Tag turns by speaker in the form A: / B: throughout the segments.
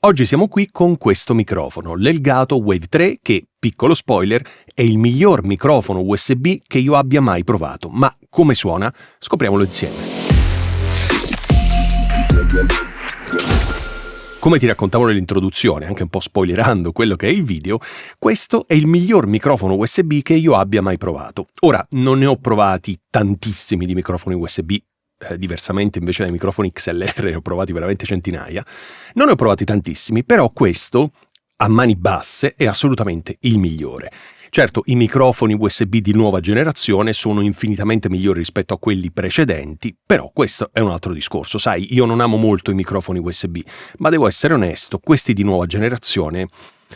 A: Oggi siamo qui con questo microfono, l'Elgato Wave 3, che, piccolo spoiler, è il miglior microfono USB che io abbia mai provato. Ma come suona? Scopriamolo insieme. Come ti raccontavo nell'introduzione, anche un po' spoilerando quello che è il video, questo è il miglior microfono USB che io abbia mai provato. Ora, non ne ho provati tantissimi di microfoni USB, diversamente invece dai microfoni XLR ne ho provati veramente centinaia. Non ne ho provati tantissimi, però questo, a mani basse, è assolutamente il migliore. Certo, i microfoni USB di nuova generazione sono infinitamente migliori rispetto a quelli precedenti, però questo è un altro discorso. Sai, io non amo molto i microfoni USB, ma devo essere onesto, questi di nuova generazione,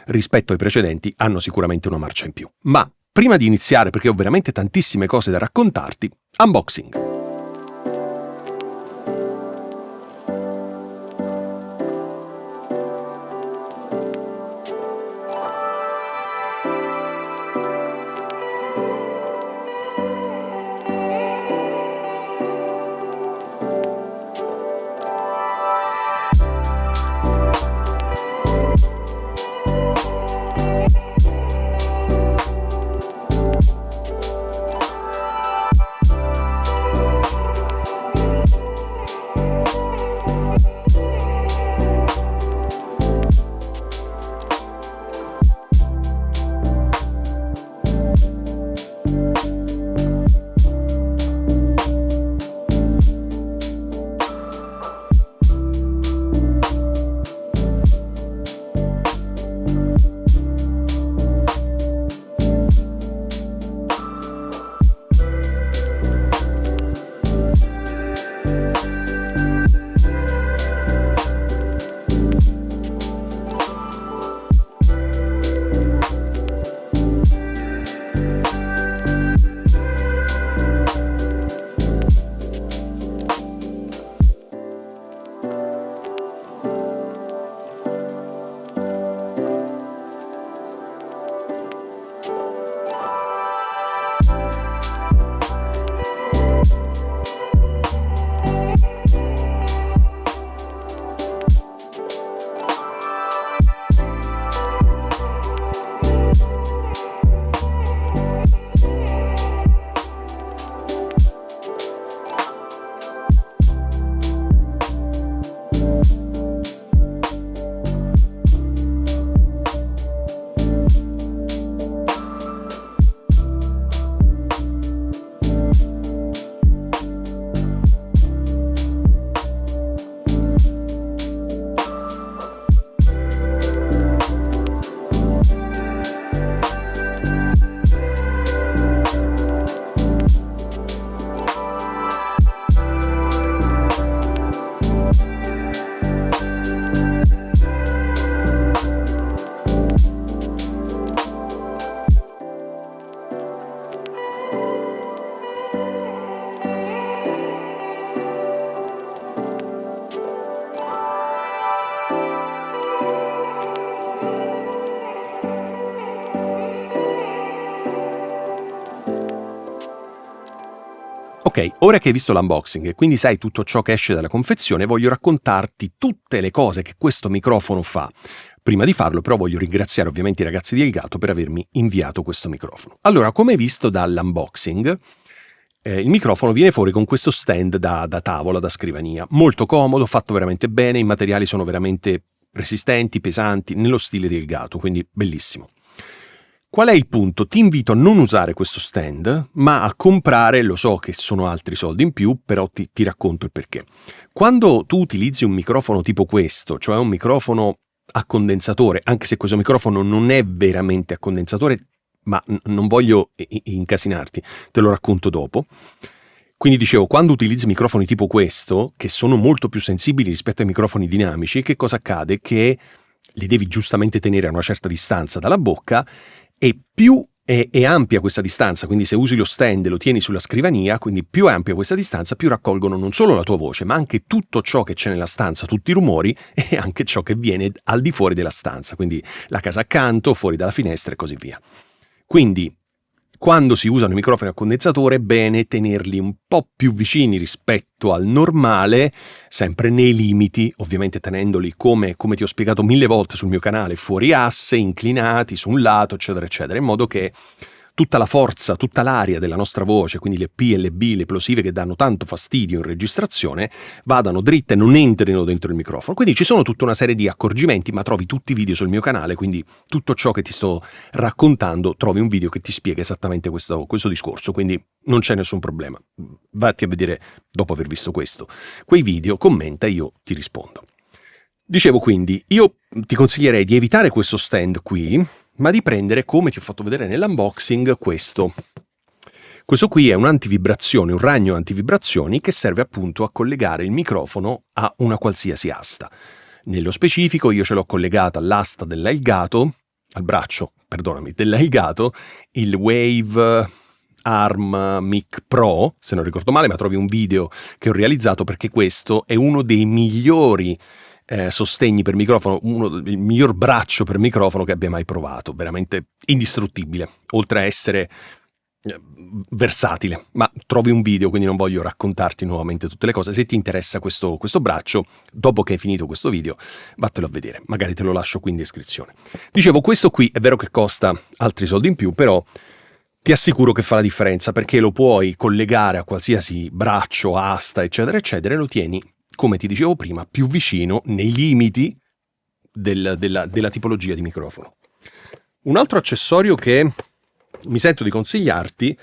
A: rispetto ai precedenti, hanno sicuramente una marcia in più. Ma prima di iniziare, perché ho veramente tantissime cose da raccontarti, unboxing. Ok, ora che hai visto l'unboxing e quindi sai tutto ciò che esce dalla confezione, voglio raccontarti tutte le cose che questo microfono fa. Prima di farlo però voglio ringraziare ovviamente i ragazzi di Elgato per avermi inviato questo microfono. Allora, come hai visto dall'unboxing, il microfono viene fuori con questo stand da tavola, da scrivania. Molto comodo, fatto veramente bene, i materiali sono veramente resistenti, pesanti, nello stile di Elgato, quindi bellissimo. Qual è il punto? Ti invito a non usare questo stand, ma a comprare, lo so che sono altri soldi in più, però ti racconto il perché. Quando tu utilizzi un microfono tipo questo, cioè un microfono a condensatore, anche se questo microfono non è veramente a condensatore, ma non voglio incasinarti, te lo racconto dopo. Quindi dicevo, quando utilizzi microfoni tipo questo, che sono molto più sensibili rispetto ai microfoni dinamici, che cosa accade? Che li devi giustamente tenere a una certa distanza dalla bocca, e più è ampia questa distanza, quindi se usi lo stand e lo tieni sulla scrivania, quindi più è ampia questa distanza, più raccolgono non solo la tua voce, ma anche tutto ciò che c'è nella stanza, tutti i rumori e anche ciò che viene al di fuori della stanza, quindi la casa accanto, fuori dalla finestra e così via. Quindi quando si usano i microfoni a condensatore è bene tenerli un po' più vicini rispetto al normale, sempre nei limiti, ovviamente tenendoli come ti ho spiegato 1000 volte sul mio canale, fuori asse, inclinati su un lato, eccetera, eccetera, in modo che tutta la forza, tutta l'aria della nostra voce, quindi le P e le B, le plosive che danno tanto fastidio in registrazione, vadano dritte e non entrino dentro il microfono. Quindi ci sono tutta una serie di accorgimenti, ma trovi tutti i video sul mio canale, quindi tutto ciò che ti sto raccontando, trovi un video che ti spiega esattamente questo discorso, quindi non c'è nessun problema. Vatti a vedere dopo aver visto questo. Quei video, commenta e io ti rispondo. Dicevo quindi, io ti consiglierei di evitare questo stand qui, ma di prendere, come ti ho fatto vedere nell'unboxing, questo. Questo qui è un antivibrazioni, un ragno antivibrazioni che serve appunto a collegare il microfono a una qualsiasi asta. Nello specifico io ce l'ho collegata all'asta dell'Elgato, al braccio, perdonami, dell'Elgato, il Wave Arm Mic Pro, se non ricordo male, ma trovi un video che ho realizzato perché questo è uno dei migliori sostegni per microfono, il miglior braccio per microfono che abbia mai provato, veramente indistruttibile, oltre a essere versatile. Ma trovi un video, quindi non voglio raccontarti nuovamente tutte le cose. Se ti interessa questo braccio, dopo che hai finito questo video, vattelo a vedere, magari te lo lascio qui in descrizione. Dicevo, questo qui è vero che costa altri soldi in più, però ti assicuro che fa la differenza, perché lo puoi collegare a qualsiasi braccio, asta, eccetera, eccetera, e lo tieni, come ti dicevo prima, più vicino nei limiti della tipologia di microfono. Un altro accessorio che mi sento di consigliarti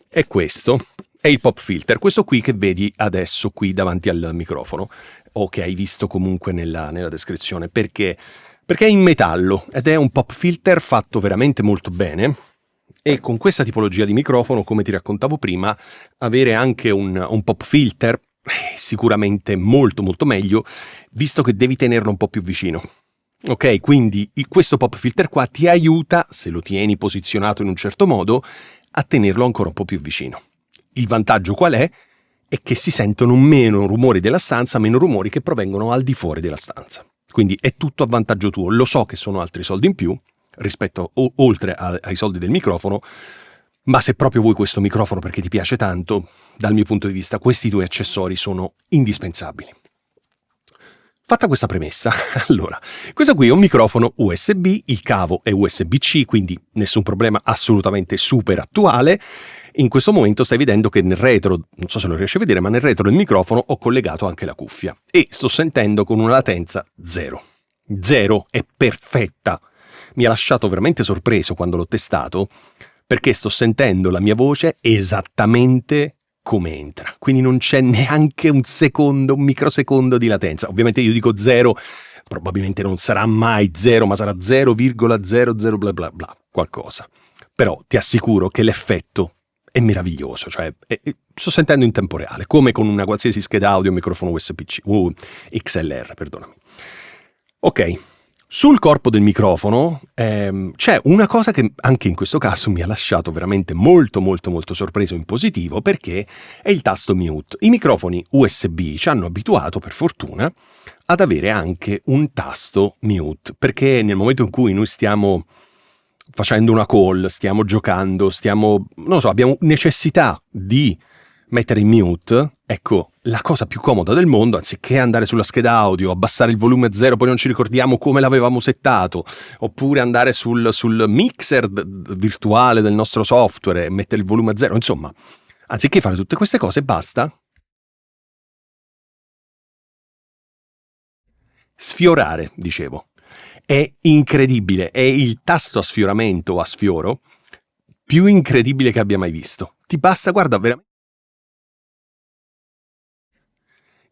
A: è questo, è il pop filter, questo qui che vedi adesso qui davanti al microfono, o che hai visto comunque nella descrizione, perché è in metallo ed è un pop filter fatto veramente molto bene. E con questa tipologia di microfono, come ti raccontavo prima, avere anche un pop filter sicuramente molto molto meglio, visto che devi tenerlo un po' più vicino. Ok, quindi questo pop filter qua ti aiuta, se lo tieni posizionato in un certo modo, a tenerlo ancora un po' più vicino. Il vantaggio qual è? È che si sentono meno rumori della stanza, meno rumori che provengono al di fuori della stanza. Quindi è tutto a vantaggio tuo. Lo so che sono altri soldi in più rispetto oltre ai soldi del microfono, ma se proprio vuoi questo microfono perché ti piace tanto, dal mio punto di vista questi due accessori sono indispensabili. Fatta questa premessa, allora, questo qui è un microfono USB, il cavo è USB-C, quindi nessun problema, assolutamente super attuale. In questo momento stai vedendo che nel retro, non so se lo riesci a vedere, ma nel retro del microfono ho collegato anche la cuffia e sto sentendo con una latenza 0. 0 è perfetta. Mi ha lasciato veramente sorpreso quando l'ho testato, perché sto sentendo la mia voce esattamente come entra. Quindi non c'è neanche un microsecondo di latenza. Ovviamente io dico 0, probabilmente non sarà mai 0, ma sarà 0,00 bla bla bla, qualcosa. Però ti assicuro che l'effetto è meraviglioso, cioè sto sentendo in tempo reale, come con una qualsiasi scheda audio, microfono USB-C, XLR, perdonami. Ok. Sul corpo del microfono c'è una cosa che anche in questo caso mi ha lasciato veramente molto molto molto sorpreso in positivo, perché è il tasto mute. I microfoni USB ci hanno abituato, per fortuna, ad avere anche un tasto mute, perché nel momento in cui noi stiamo facendo una call, stiamo giocando, non lo so, abbiamo necessità di mettere in mute, ecco, la cosa più comoda del mondo, anziché andare sulla scheda audio, abbassare il volume a 0, poi non ci ricordiamo come l'avevamo settato, oppure andare sul mixer virtuale del nostro software e mettere il volume a 0, insomma, anziché fare tutte queste cose, basta sfiorare, dicevo. È incredibile, è il tasto a sfioramento o a sfioro più incredibile che abbia mai visto. Ti basta, guarda, veramente.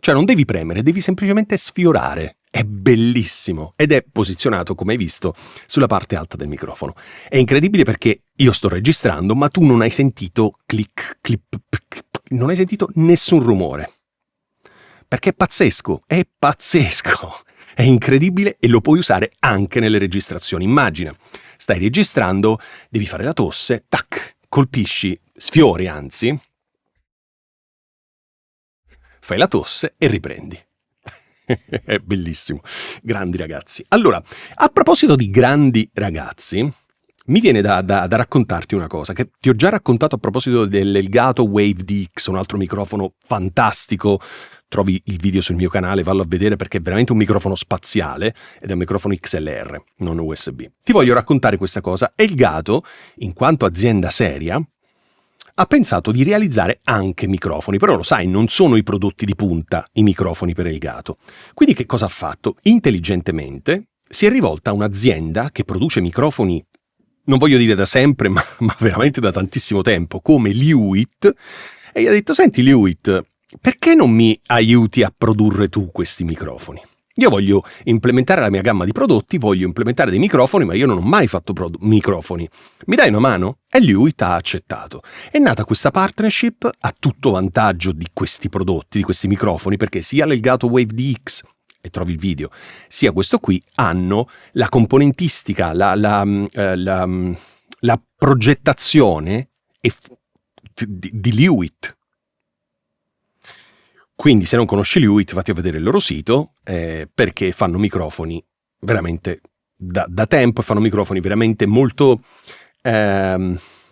A: Cioè non devi premere, devi semplicemente sfiorare. È bellissimo ed è posizionato, come hai visto, sulla parte alta del microfono. È incredibile perché io sto registrando, ma tu non hai sentito click, clip, non hai sentito nessun rumore. Perché è pazzesco, è incredibile e lo puoi usare anche nelle registrazioni. Immagina, stai registrando, devi fare la tosse, tac, colpisci, sfiori anzi, fai la tosse e riprendi. È bellissimo. Grandi ragazzi. Allora, a proposito di grandi ragazzi, Mi viene da raccontarti una cosa che ti ho già raccontato a proposito dell'Elgato Wave DX, un altro microfono fantastico. Trovi il video sul mio canale, vallo a vedere perché è veramente un microfono spaziale ed è un microfono XLR, non USB. Ti voglio raccontare questa cosa. Elgato, in quanto azienda seria, ha pensato di realizzare anche microfoni, però lo sai, non sono i prodotti di punta i microfoni per Elgato. Quindi che cosa ha fatto? Intelligentemente si è rivolta a un'azienda che produce microfoni, non voglio dire da sempre, ma veramente da tantissimo tempo, come Lewitt, e gli ha detto: senti Lewitt, perché non mi aiuti a produrre tu questi microfoni? Io voglio implementare la mia gamma di prodotti, voglio implementare dei microfoni, ma io non ho mai fatto microfoni. Mi dai una mano? E Lewitt ha accettato. È nata questa partnership a tutto vantaggio di questi prodotti, di questi microfoni, perché sia l'Elgato Wave DX, e trovi il video, sia questo qui, hanno la componentistica, la progettazione di Lewitt. Quindi se non conosci Lewitt, vatti a vedere il loro sito, perché fanno microfoni veramente da tempo, fanno microfoni veramente molto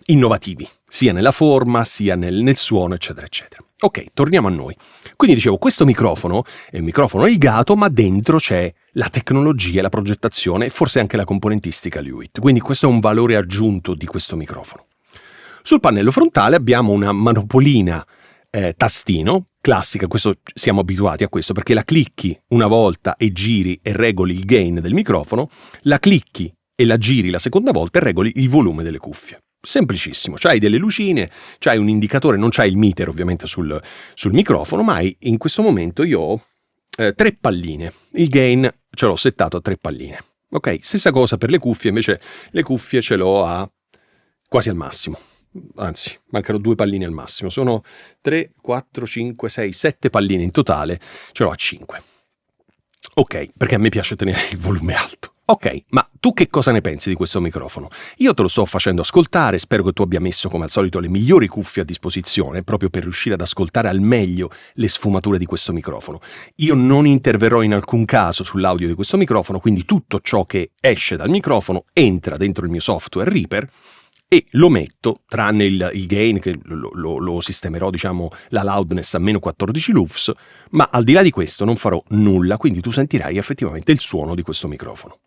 A: innovativi, sia nella forma, sia nel suono, eccetera, eccetera. Ok, torniamo a noi. Quindi dicevo, questo microfono è un microfono Elgato, ma dentro c'è la tecnologia, la progettazione e forse anche la componentistica Lewitt. Quindi questo è un valore aggiunto di questo microfono. Sul pannello frontale abbiamo una manopolina tastino, classica, questo siamo abituati a questo perché la clicchi una volta e giri e regoli il gain del microfono, la clicchi e la giri la seconda volta e regoli il volume delle cuffie. Semplicissimo, c'hai delle lucine, c'hai un indicatore, non c'hai il meter ovviamente sul microfono, ma in questo momento io ho 3 palline, il gain ce l'ho settato a 3 palline. Ok, stessa cosa per le cuffie, invece le cuffie ce l'ho a quasi al massimo. Anzi, mancano 2 palline al massimo, sono 3, 4, 5, 6, 7 palline in totale, ce l'ho a 5. Ok, perché a me piace tenere il volume alto. Ok, ma tu che cosa ne pensi di questo microfono? Io te lo sto facendo ascoltare, spero che tu abbia messo come al solito le migliori cuffie a disposizione, proprio per riuscire ad ascoltare al meglio le sfumature di questo microfono. Io non interverrò in alcun caso sull'audio di questo microfono, quindi tutto ciò che esce dal microfono entra dentro il mio software Reaper, e lo metto, tranne il gain, che lo sistemerò, diciamo, la loudness a meno 14 lufs, ma al di là di questo non farò nulla, quindi tu sentirai effettivamente il suono di questo microfono.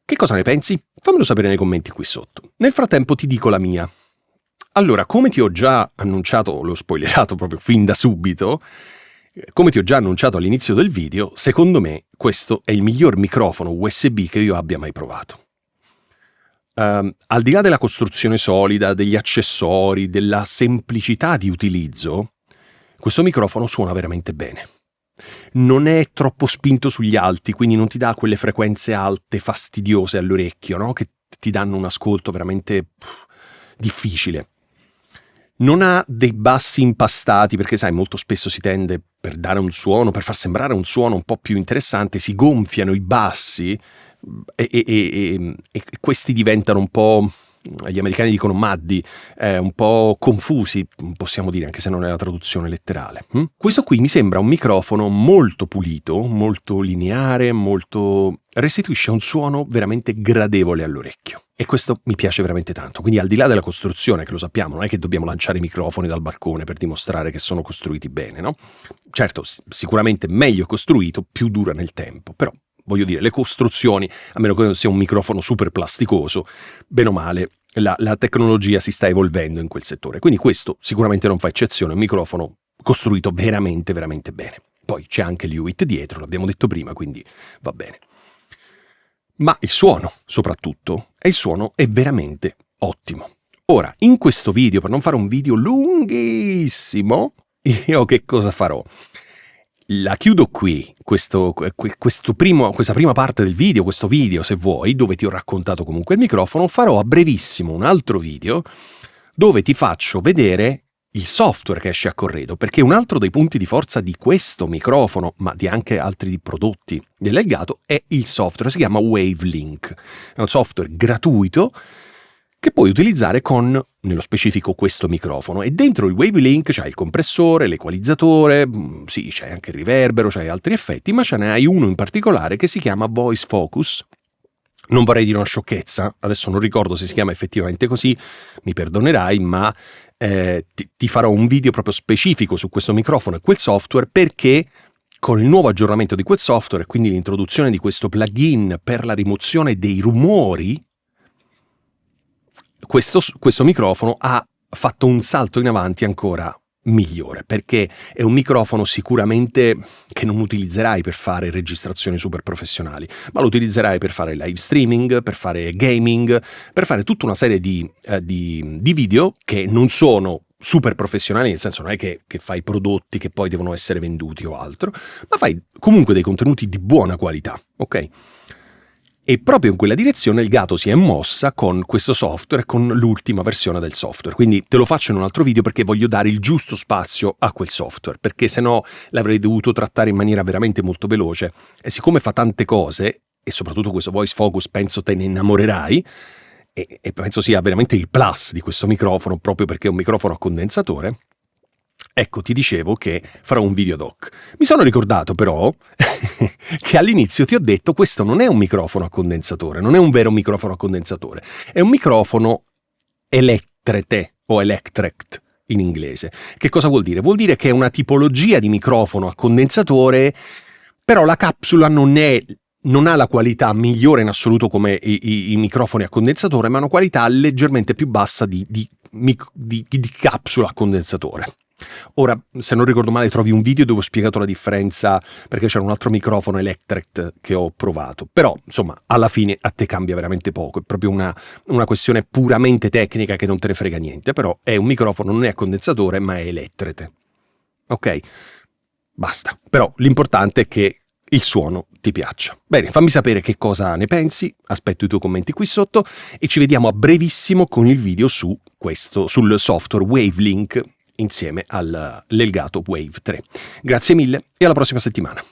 A: Che cosa ne pensi? Fammelo sapere nei commenti qui sotto. Nel frattempo ti dico la mia. Allora, come ti ho già annunciato, l'ho spoilerato proprio fin da subito, come ti ho già annunciato all'inizio del video, secondo me questo è il miglior microfono USB che io abbia mai provato. Al di là della costruzione solida, degli accessori, della semplicità di utilizzo, questo microfono suona veramente bene. Non è troppo spinto sugli alti, quindi non ti dà quelle frequenze alte fastidiose all'orecchio, no? Che ti danno un ascolto veramente difficile. Non ha dei bassi impastati, perché sai, molto spesso si tende, per dare un suono, per far sembrare un suono un po' più interessante, si gonfiano i bassi, e questi diventano un po', gli americani dicono muddy, un po' confusi, possiamo dire, anche se non è la traduzione letterale. Questo qui mi sembra un microfono molto pulito, molto lineare, restituisce un suono veramente gradevole all'orecchio. E questo mi piace veramente tanto. Quindi al di là della costruzione, che lo sappiamo, non è che dobbiamo lanciare i microfoni dal balcone per dimostrare che sono costruiti bene, no? Certo, sicuramente meglio costruito, più dura nel tempo, però voglio dire, le costruzioni, a meno che non sia un microfono super plasticoso, bene o male, la tecnologia si sta evolvendo in quel settore. Quindi questo sicuramente non fa eccezione, è un microfono costruito veramente, veramente bene. Poi c'è anche Lewitt dietro, l'abbiamo detto prima, quindi va bene. Ma il suono, soprattutto, il suono è veramente ottimo. Ora, in questo video, per non fare un video lunghissimo, io che cosa farò? La chiudo qui, questa prima parte del video, questo video se vuoi, dove ti ho raccontato comunque il microfono. Farò a brevissimo un altro video dove ti faccio vedere il software che esce a corredo, perché un altro dei punti di forza di questo microfono, ma di anche altri prodotti dell'Elgato, è il software, si chiama Wavelink. È un software gratuito che puoi utilizzare con, nello specifico, questo microfono. E dentro il Wavelink c'hai il compressore, l'equalizzatore, sì, c'hai anche il riverbero, c'hai altri effetti, ma ce ne hai uno in particolare che si chiama Voice Focus. Non vorrei dire una sciocchezza, adesso non ricordo se si chiama effettivamente così, mi perdonerai, ma ti farò un video proprio specifico su questo microfono e quel software, perché con il nuovo aggiornamento di quel software e quindi l'introduzione di questo plugin per la rimozione dei rumori, questo microfono ha fatto un salto in avanti ancora migliore, perché è un microfono sicuramente che non utilizzerai per fare registrazioni super professionali, ma lo utilizzerai per fare live streaming, per fare gaming, per fare tutta una serie di video che non sono super professionali, nel senso non è che fai prodotti che poi devono essere venduti o altro, ma fai comunque dei contenuti di buona qualità, ok? E proprio in quella direzione il Gato si è mossa con questo software, con l'ultima versione del software. Quindi te lo faccio in un altro video perché voglio dare il giusto spazio a quel software, perché sennò l'avrei dovuto trattare in maniera veramente molto veloce. E siccome fa tante cose, e soprattutto questo voice focus penso te ne innamorerai, e penso sia veramente il plus di questo microfono, proprio perché è un microfono a condensatore, ecco, ti dicevo che farò un video doc. Mi sono ricordato però che all'inizio ti ho detto questo non è un microfono a condensatore, non è un vero microfono a condensatore, è un microfono elettrete o electret in inglese. Che cosa vuol dire? Vuol dire che è una tipologia di microfono a condensatore, però la capsula non ha la qualità migliore in assoluto come i microfoni a condensatore, ma ha una qualità leggermente più bassa di capsula a condensatore. Ora, se non ricordo male, trovi un video dove ho spiegato la differenza, perché c'era un altro microfono Electret che ho provato, però insomma alla fine a te cambia veramente poco, è proprio una questione puramente tecnica che non te ne frega niente, però è un microfono, non è a condensatore ma è Electrete, ok? Basta, però l'importante è che il suono ti piaccia. Bene, fammi sapere che cosa ne pensi, aspetto i tuoi commenti qui sotto e ci vediamo a brevissimo con il video sul software Wavelink insieme all'Elgato Wave 3. Grazie mille e alla prossima settimana.